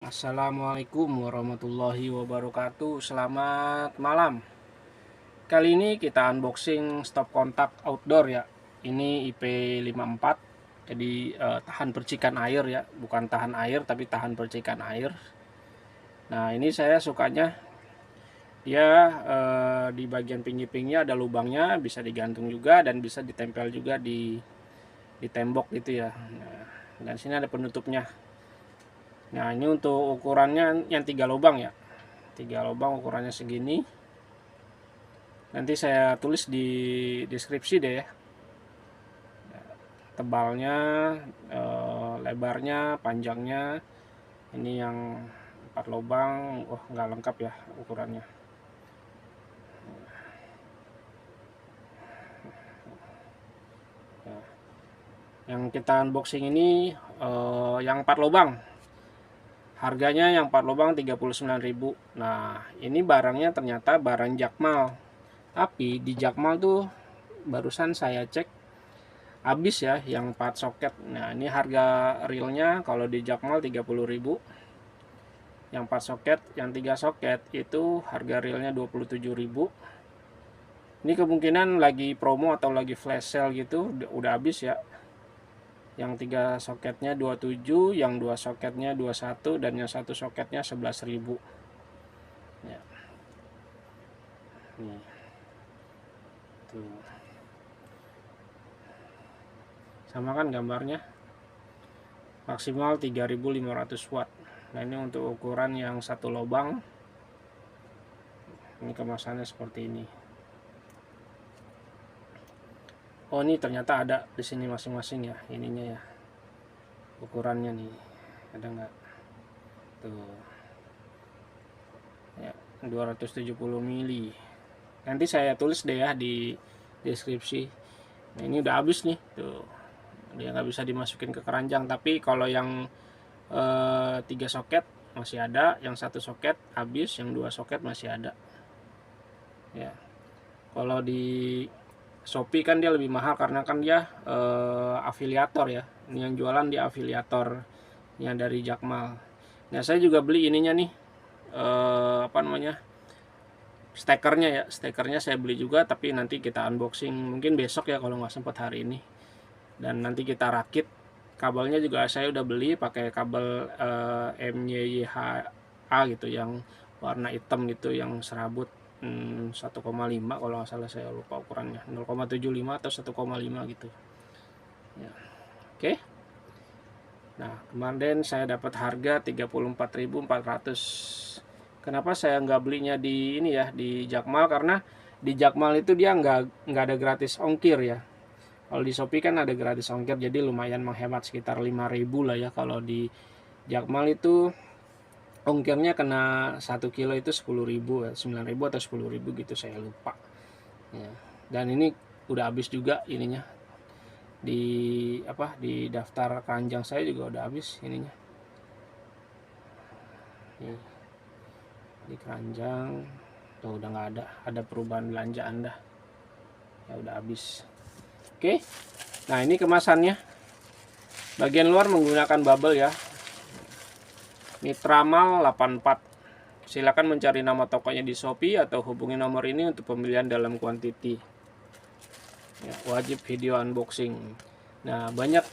Assalamualaikum warahmatullahi wabarakatuh. Selamat malam. Kali ini kita unboxing stop kontak outdoor ya. Ini IP54. Jadi tahan percikan air ya, bukan tahan air tapi tahan percikan air. Nah, ini saya sukanya dia di bagian pinggir-pinggirnya ada lubangnya, bisa digantung juga dan bisa ditempel juga di tembok gitu ya. Nah, dan sini ada penutupnya. Nah, ini untuk ukurannya yang 3 lubang ya. 3 lubang ukurannya segini. Nanti saya tulis di deskripsi deh ya. Tebalnya, lebarnya, panjangnya. Ini yang 4 lubang. Wah, nggak lengkap ya ukurannya. Yang kita unboxing ini yang 4 lubang. Harganya yang 4 lubang 39.000. Nah, ini barangnya ternyata barang Jakmal. Tapi di Jakmal tuh barusan saya cek habis ya yang 4 soket. Nah, ini harga realnya kalau di Jakmal 30.000. Yang 4 soket, yang 3 soket itu harga realnya 27.000. Ini kemungkinan lagi promo atau lagi flash sale gitu, udah habis ya. Yang 3 soketnya 27, yang 2 soketnya 21 dan yang 1 soketnya 11.000. Ya. Nih. Tuh. Sama kan gambarnya? Maksimal 3500 watt. Nah, ini untuk ukuran yang 1 lubang. Ini kemasannya seperti ini. Oh, ini ternyata ada di sini masing-masing ya ininya ya. Ukurannya nih. Ada nggak? Tuh. Ya, 270 mili. Nanti saya tulis deh ya di deskripsi. Nah, ini udah habis nih. Tuh. Dia nggak bisa dimasukin ke keranjang, tapi kalau yang 3 soket masih ada, yang 1 soket habis, yang 2 soket masih ada. Ya. Kalau di Shopee kan dia lebih mahal karena kan dia afiliator ya. Ini yang jualan di afiliator yang dari Jakmal. Nah, saya juga beli ininya nih, apa namanya, stekernya ya. Stekernya saya beli juga, tapi nanti kita unboxing mungkin besok ya kalau nggak sempat hari ini. Dan nanti kita rakit. Kabelnya juga saya udah beli pakai kabel MYYHA gitu yang warna hitam gitu, yang serabut 1,5 kalau nggak salah, saya lupa ukurannya, 0,75 atau 1,5 gitu ya. Oke. Nah, kemarin saya dapat harga 34.400. Kenapa saya nggak belinya di ini ya, di Jakmal? Karena di Jakmal itu dia nggak ada gratis ongkir ya. Kalau di Shopee kan ada gratis ongkir, jadi lumayan menghemat sekitar 5.000 lah ya. Kalau di Jakmal itu ongkirnya kena 1 kilo itu 10.000 ya, 9.000 atau 10.000 gitu, saya lupa ya. Dan ini udah habis juga ininya, di daftar keranjang saya juga udah habis ininya. Nih, di keranjang tuh udah nggak ada perubahan belanja Anda ya, udah habis. Oke. Nah, ini kemasannya. Bagian luar menggunakan bubble ya, Mitramal 84. Silakan mencari nama tokonya di Shopee atau hubungi nomor ini untuk pembelian dalam kuantiti ya, wajib video unboxing. Nah, banyak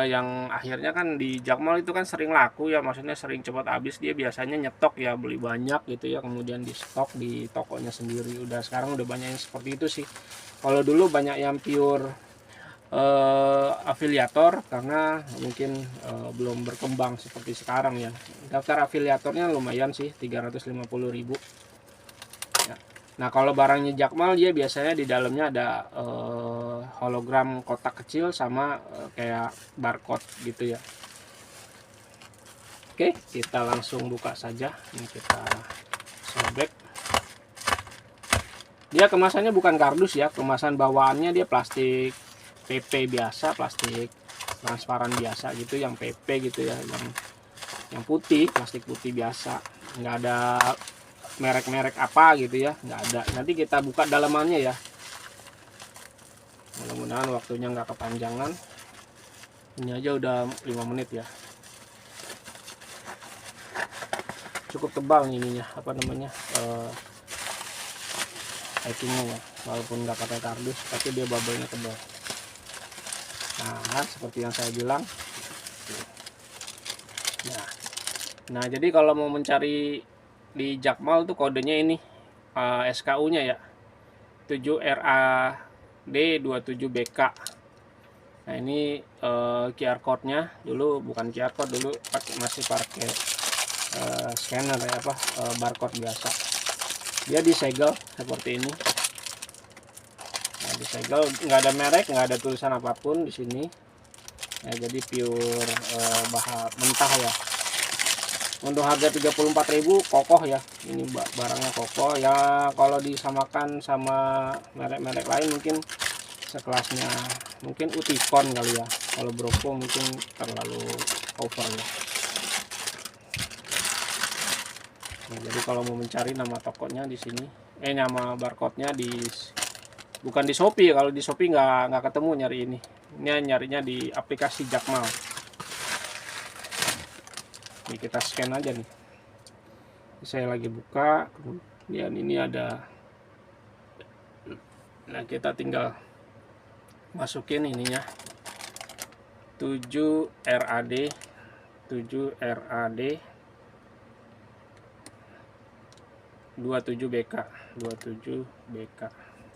yang akhirnya kan di Jakmal itu kan sering laku ya, maksudnya sering cepat habis. Dia biasanya nyetok ya, beli banyak gitu ya, kemudian di stok di tokonya sendiri. Sekarang udah banyak yang seperti itu sih. Kalau dulu banyak yang pure afiliator karena mungkin belum berkembang seperti sekarang ya. Daftar afiliatornya lumayan sih, 350.000 ya. Nah, kalau barangnya Jakmal dia biasanya di dalamnya ada hologram kotak kecil sama kayak barcode gitu ya. Oke, kita langsung buka saja. Ini kita sobek. Dia kemasannya bukan kardus ya, kemasan bawaannya dia plastik PP biasa, plastik transparan biasa gitu, yang PP gitu ya, yang putih, plastik putih biasa, nggak ada merek-merek apa gitu ya, nggak ada. Nanti kita buka dalamannya ya, mudah-mudahan waktunya nggak kepanjangan. Ini aja udah 5 menit ya. cukup tebal nih ininya, apa namanya, packingnya ya, walaupun nggak pakai kardus tapi dia bubble-nya tebal. Nah, seperti yang saya bilang. Nah, jadi kalau mau mencari di Jakmal tuh kodenya ini, SKU-nya ya 7RAD27BK. Nah, ini QR code-nya dulu bukan QR code, dulu masih pakai scanner ya, barcode biasa. Dia disegel seperti ini. Nah, disegel, nggak ada merek, nggak ada tulisan apapun di sini. Nah, jadi pure bahan mentah ya. Untuk harga 34.000 kokoh ya, ini barangnya kokoh ya. Kalau disamakan sama merek-merek lain mungkin sekelasnya mungkin Uticon kali ya, kalau Broco mungkin terlalu over ya. Nah, jadi kalau mau mencari nama tokonya di sini, nama barcode-nya bukan di Shopee. Kalau di Shopee nggak ketemu nyari ini. Ini nyarinya di aplikasi Jakmal. Ini kita scan aja nih. Saya lagi buka, kemudian ini ada. Nah, kita tinggal masukin ininya 7RAD 27BK 27BK.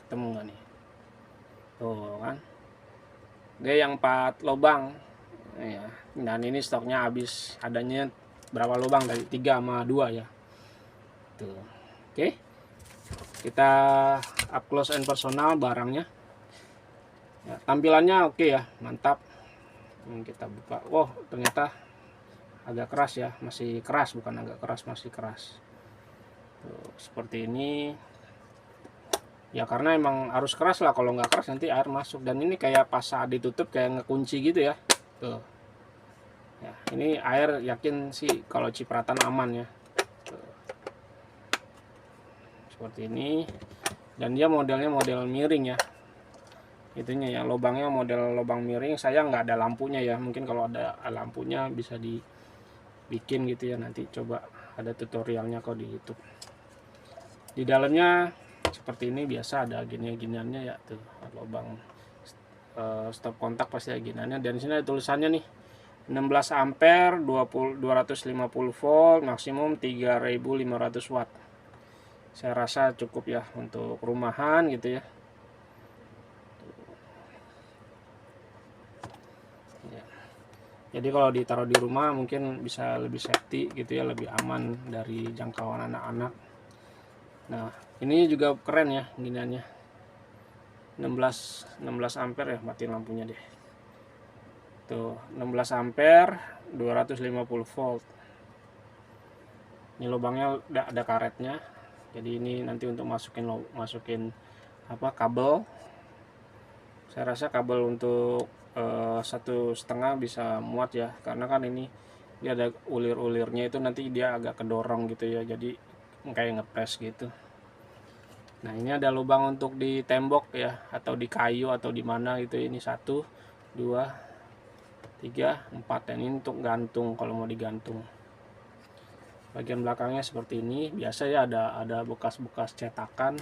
Ketemu nggak nih? Tuh kan, dia yang 4 lubang ya. Dan ini stoknya habis, adanya berapa lubang, dari 3 sama 2 ya tuh. Oke, kita up close and personal barangnya ya. Tampilannya oke ya, mantap. Kita buka, wow, ternyata agak keras ya, masih keras, bukan agak keras, masih keras tuh, seperti ini ya, karena emang harus keras lah, kalau nggak keras nanti air masuk. Dan ini kayak pas saat ditutup kayak ngekunci gitu ya tuh ya. Ini air yakin sih kalau cipratan aman ya tuh. Seperti ini, dan dia modelnya model miring ya, itunya ya, lubangnya model lubang miring. Saya nggak ada lampunya ya, mungkin kalau ada lampunya bisa dibikin gitu ya, nanti coba ada tutorialnya kok di YouTube. Di dalamnya seperti ini, biasa ada giniannya ya tuh, lubang stop kontak pasti ada giniannya. Dan di sini ada tulisannya nih, 16 ampere 250 volt, maksimum 3500 watt. Saya rasa cukup ya untuk rumahan gitu ya. Jadi kalau ditaruh di rumah mungkin bisa lebih safety gitu ya, lebih aman dari jangkauan anak-anak. Nah, ini juga keren ya giniannya. 16 ampere ya, matiin lampunya deh. Tuh, 16 ampere 250 volt. Ini lubangnya ada karetnya. Jadi ini nanti untuk masukin kabel. Saya rasa kabel untuk 1,5 bisa muat ya, karena kan ini dia ada ulir-ulirnya, itu nanti dia agak kedorong gitu ya, jadi kayak ngepres gitu. Nah, ini ada lubang untuk di tembok ya, atau di kayu atau di mana gitu. Ini 1, 2, 3, 4, dan ini untuk gantung kalau mau digantung. Bagian belakangnya seperti ini, biasa ya, ada bekas-bekas cetakan.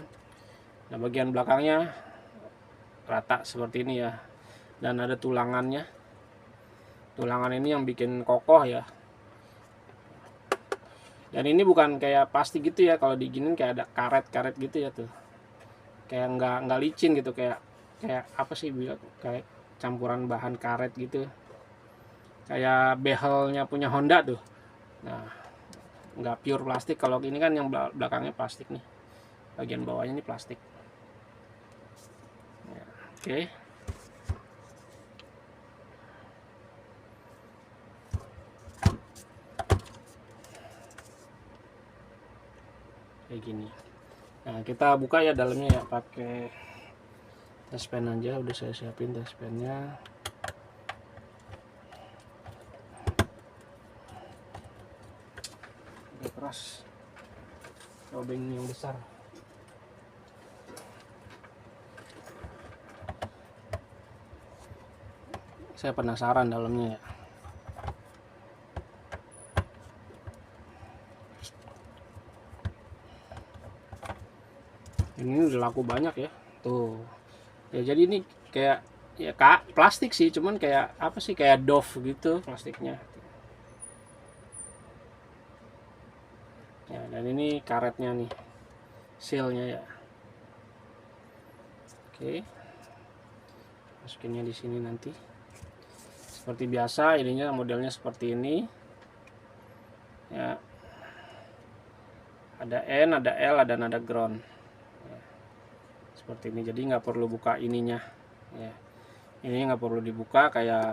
Nah, bagian belakangnya rata seperti ini ya, dan ada tulangannya. Tulangan ini yang bikin kokoh ya. Dan ini bukan kayak plastik gitu ya, kalau diginin kayak ada karet-karet gitu ya tuh, kayak nggak licin gitu, kayak apa sih bilang, kayak campuran bahan karet gitu, kayak behelnya punya Honda tuh. Nah, nggak pure plastik. Kalau ini kan yang belakangnya plastik nih, bagian bawahnya ini plastik ya. Oke. Kayak gini. Nah, kita buka ya dalamnya ya, pakai tes pen aja. Udah saya siapin tes pennya. Agak keras, lubang yang besar. Saya penasaran dalamnya ya. Ini udah laku banyak ya tuh ya. Jadi ini kayak ya kak plastik sih, cuman kayak apa sih, kayak doff gitu plastiknya ya. Dan ini karetnya nih, sealnya ya. Oke, masukinnya di sini nanti seperti biasa. Ininya modelnya seperti ini ya, ada N, ada L, dan ada ground ya, seperti ini. Jadi nggak perlu buka ininya ya, ini nggak perlu dibuka kayak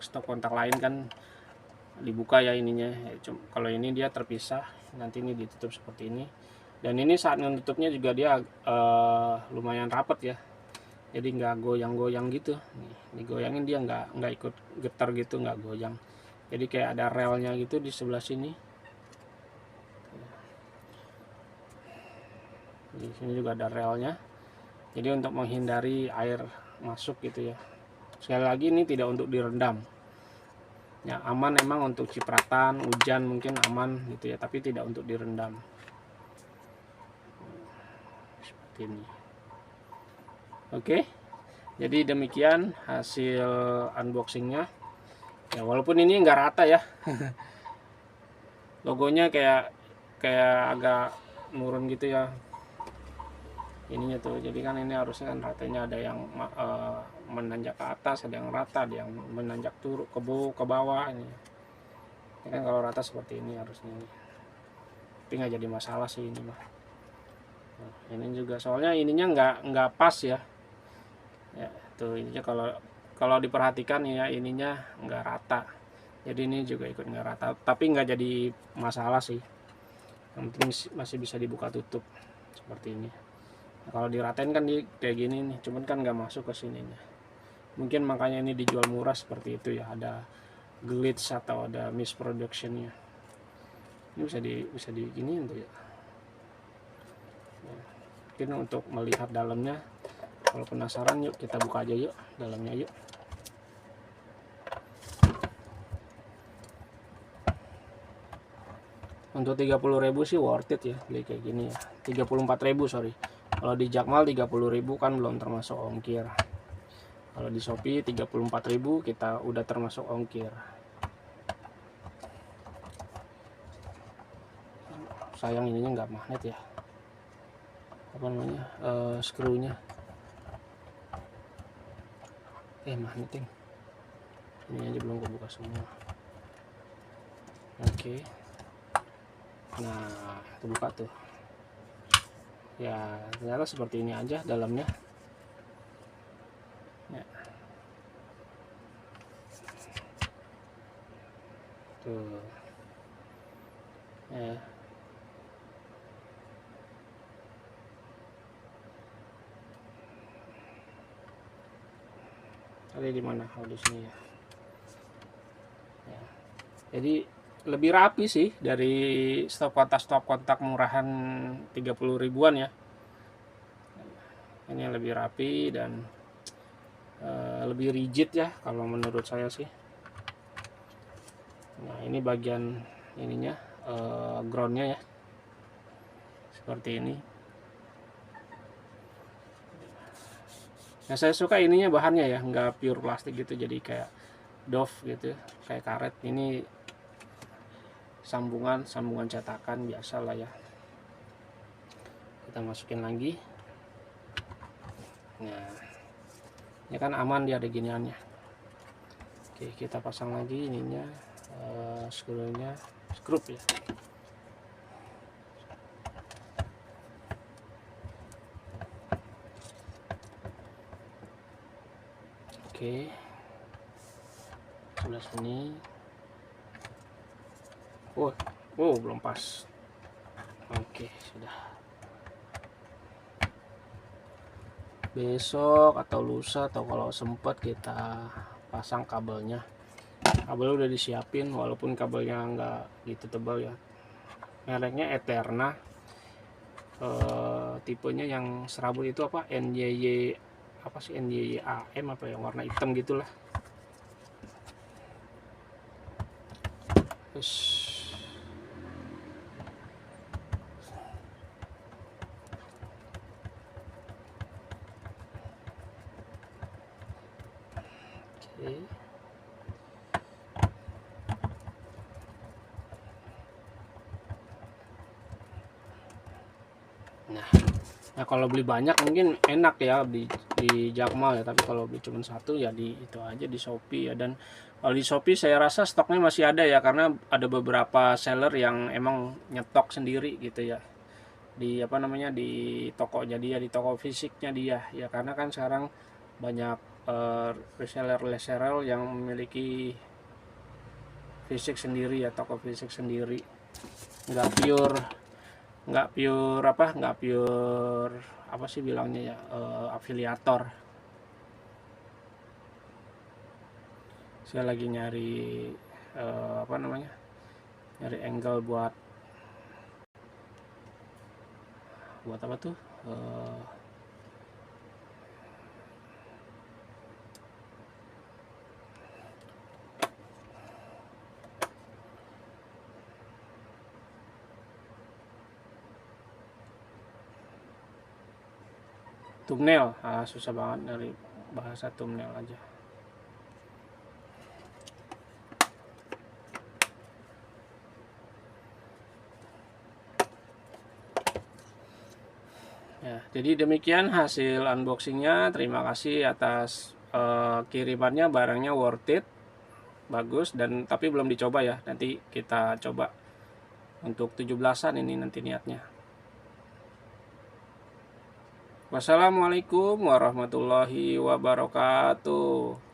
stop kontak lain kan dibuka ya ininya ya. Kalau ini dia terpisah, nanti ini ditutup seperti ini. Dan ini saat menutupnya juga dia lumayan rapat ya, jadi nggak goyang-goyang gitu. Nih, digoyangin dia nggak ikut getar gitu, nggak goyang. Jadi kayak ada relnya gitu di sebelah sini. Di sini juga ada relnya. Jadi untuk menghindari air masuk gitu ya. Sekali lagi ini tidak untuk direndam. Ya aman emang untuk cipratan, hujan mungkin aman gitu ya, tapi tidak untuk direndam. Seperti ini. Oke. Jadi demikian hasil unboxingnya. Ya walaupun ini nggak rata ya. Logonya kayak agak nurun gitu ya ininya tuh. Jadi kan ini harusnya kan ratanya ada yang menanjak ke atas, ada yang rata, ada yang menanjak turun ke bawah ini kan kalau rata seperti ini harusnya ini. Tapi nggak jadi masalah sih ini mah. Nah, ini juga soalnya ininya nggak pas ya. Ya tuh ininya kalau diperhatikan ya ininya nggak rata. Jadi ini juga ikut nggak rata, tapi nggak jadi masalah sih. Yang penting masih bisa dibuka tutup seperti ini. Nah, kalau diratain kan di kayak gini nih, cuman kan nggak masuk ke sini nih. Mungkin makanya ini dijual murah seperti itu ya, ada glitch atau ada misproductionnya. Ini bisa di gini tuh ya. Mungkin untuk melihat dalamnya, kalau penasaran yuk kita buka aja yuk dalamnya yuk. Untuk 30.000 sih worth it ya beli kayak gini ya. 34.000 sorry. Kalau di Jakmal 30.000 kan belum termasuk ongkir. Kalau di Shopee 34.000 kita udah termasuk ongkir. Sayang ininya nggak magnet ya. Apa namanya? Skrunya. Magneting. Ini aja belum kebuka semua. Oke. Nah, kebuka tuh. Ya, ternyata seperti ini aja dalamnya. Ya. Tuh. Ya. Tadi di mana? Oh, di sini ya. Ya. Jadi lebih rapi sih dari stop kontak murahan 30 ribuan ya. Ini lebih rapi dan lebih rigid ya kalau menurut saya sih. Nah ini bagian ininya groundnya ya, seperti ini. Nah saya suka ininya bahannya ya, nggak pure plastik gitu, jadi kayak doff gitu, kayak karet. Ini sambungan cetakan biasa lah ya. Kita masukin lagi. Nah ini kan aman dia ada giniannya. Oke kita pasang lagi ininya, skrunya, skrup ya. Oke sebelah sini. Oh belum pas. Oke sudah. Besok atau lusa atau kalau sempat kita pasang kabelnya. Kabel udah disiapin walaupun kabelnya nggak gitu tebal ya. Mereknya Eterna. Tipenya yang serabut itu apa, NYY apa sih, NYY AM apa yang warna hitam gitulah. Terus Nah kalau beli banyak mungkin enak ya di Jakmal ya, tapi kalau beli cuma satu ya di itu aja di Shopee ya. Dan kalau di Shopee saya rasa stoknya masih ada ya, karena ada beberapa seller yang emang nyetok sendiri gitu ya di apa namanya di tokonya dia, di toko fisiknya dia ya, karena kan sekarang banyak reseller-reseller yang memiliki fisik sendiri ya, toko fisik sendiri, nggak pure nggak pure apa sih bilangnya ya, afiliator. Saya lagi nyari apa namanya, nyari angle buat apa tuh, thumbnail. Susah banget dari bahasa thumbnail aja ya. Jadi demikian hasil unboxingnya. Terima kasih atas kirimannya, barangnya worth it, bagus, dan tapi belum dicoba ya, nanti kita coba untuk 17-an ini nanti niatnya. Wassalamualaikum warahmatullahi wabarakatuh.